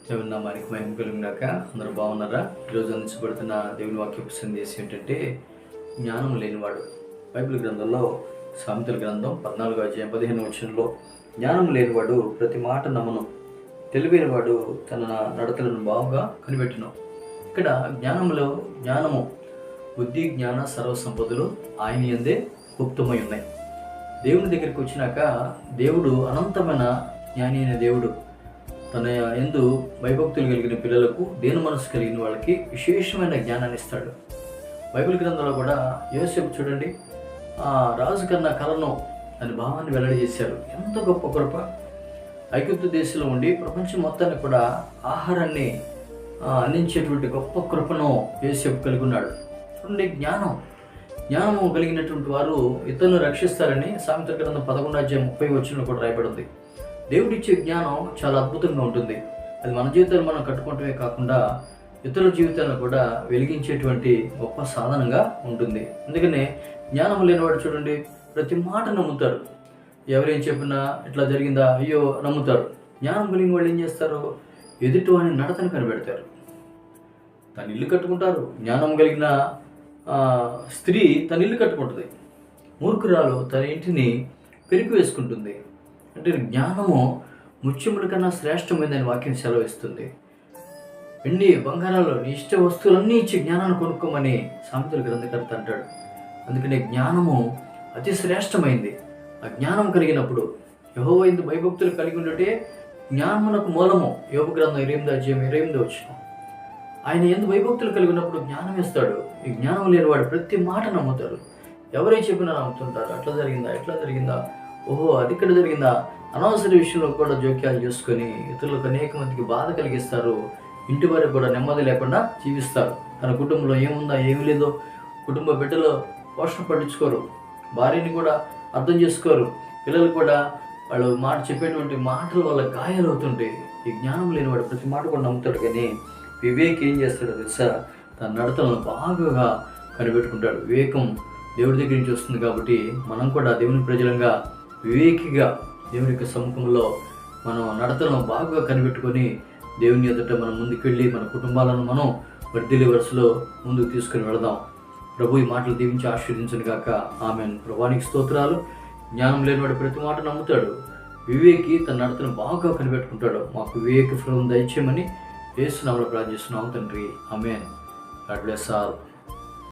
దేవుని నామానికి మహిమ కలుగుగాక. అందరూ బాగున్నారా? ఈరోజు అందించబడుతున్న దేవుని వాక్యపు సందేశం ఏంటంటే జ్ఞానం లేనివాడు. బైబిల్ గ్రంథంలో సామెతల గ్రంథం 14వ అధ్యాయం 15వ వచనంలో జ్ఞానం లేనివాడు ప్రతి మాట నమ్మను, తెలివైన వాడు తన నడతలను బాగుగా కనిపెట్టును. ఇక్కడ జ్ఞానము బుద్ధి జ్ఞాన సర్వ సంపదలు ఆయన యందే గుప్తమై ఉన్నాయి. దేవుని దగ్గరికి వచ్చినాక దేవుడు అనంతమైన జ్ఞాని అయిన దేవుడు తన యందు భయభక్తులు కలిగిన పిల్లలకు దేని మనసు కలిగిన వాళ్ళకి విశేషమైన జ్ఞానాన్ని ఇస్తాడు. బైబిల్ గ్రంథంలో కూడా యోసేపు చూడండి, ఆ రాజు కన్నా కలను దాని భావాన్ని వెల్లడి చేశారు. ఎంత గొప్ప కృప! ఐగుప్తు దేశంలో ఉండి ప్రపంచం మొత్తాన్ని కూడా ఆహారాన్ని అందించేటువంటి గొప్ప కృపను యోసేపు కలిగి ఉన్నాడు. చూడండి, జ్ఞానము కలిగినటువంటి వారు ఇతరులను రక్షిస్తారని సామెతల గ్రంథం 11వ అధ్యాయం 30వ వచనంలో కూడా రాయబడింది. దేవుడిచ్చే జ్ఞానం చాలా అద్భుతంగా ఉంటుంది. అది మన జీవితాలు మనం కట్టుకోవటమే కాకుండా ఇతరుల జీవితాలను కూడా వెలిగించేటువంటి గొప్ప సాధనంగా ఉంటుంది. అందుకనే జ్ఞానం లేనివాడు చూడండి, ప్రతి మాట నమ్ముతారు. ఎవరేం చెప్పినా ఇట్లా జరిగిందా అయ్యో నమ్ముతారు. జ్ఞానం కలిగిన వాళ్ళు ఏం చేస్తారు? ఎదుటి వాడిని నడతను కనిపెడతారు, తన ఇల్లు కట్టుకుంటారు. జ్ఞానం కలిగిన స్త్రీ తన ఇల్లు కట్టుకుంటుంది, మూర్ఖురాలు తన ఇంటిని పెరికి వేసుకుంటుంది. అంటే జ్ఞానము ముత్యముల కన్నా శ్రేష్టమైనదని వాక్యం సెలవిస్తుంది. వెండి బంగారాలు నీ ఇష్ట వస్తువులన్నీ ఇచ్చి జ్ఞానాన్ని కొనుక్కోమని సామెతల గ్రంథకర్త అంటాడు. అందుకనే జ్ఞానము అతి శ్రేష్టమైంది. ఆ జ్ఞానం కలిగినప్పుడు యెహోవా యందు భయభక్తులు కలిగి ఉంటే జ్ఞానమునకు మూలము. యోబు గ్రంథం 28వ అధ్యాయం 28వ వచనం. ఆయన యందు భయభక్తులు కలిగి ఉన్నప్పుడు జ్ఞానం ఇస్తాడు. ఈ జ్ఞానం లేనివాడు ప్రతి మాట నమ్ముతారు. ఎవరే చెప్పినా నమ్ముతుంటారు. అట్లా జరిగిందా, ఓహో అది ఇక్కడ జరిగిందా, అనవసర విషయంలో కూడా జోక్యాలు చేసుకొని ఇతరులకు అనేక మందికి బాధ కలిగిస్తారు. ఇంటి వారికి కూడా నెమ్మది లేకుండా జీవిస్తారు. తన కుటుంబంలో ఏముందా ఏమి లేదో కుటుంబ బిడ్డలు పోషణ పట్టించుకోరు, భార్యని కూడా అర్థం చేసుకోరు, పిల్లలు కూడా వాళ్ళు చెప్పేటువంటి మాటల వల్ల గాయాలు అవుతుంటాయి. ఈ జ్ఞానం లేనివాడు ప్రతి మాట కూడా నమ్ముతాడు. కానీ వివేక్ ఏం చేస్తాడో తెలుసా? తన నడతలను బాగా కనిపెట్టుకుంటాడు. వివేకం దేవుడి దగ్గర నుంచి వస్తుంది. కాబట్టి మనం కూడా దేవుని ప్రజలంగా వివేకిగా దేవుని యొక్క సముఖంలో మనం నడతలను బాగా కనిపెట్టుకొని దేవుని ఎదుట మనం ముందుకెళ్ళి మన కుటుంబాలను మనం వర్ధిల్లే వరుసలో ముందుకు తీసుకుని వెళదాం. ప్రభు ఈ మాటలు దీవించి ఆశీర్వదించను గాక. ఆమేన్. ప్రభువానికి స్తోత్రాలు. జ్ఞానం లేనివాడు ప్రతి మాట నమ్ముతాడు. వివేకి తన నడతను బాగా కనిపెట్టుకుంటాడు. మాకు వివేక ఫలం దయచేయమని యేసు నామములో ప్రార్థిస్తున్నాము తండ్రి. ఆమేన్. God bless all.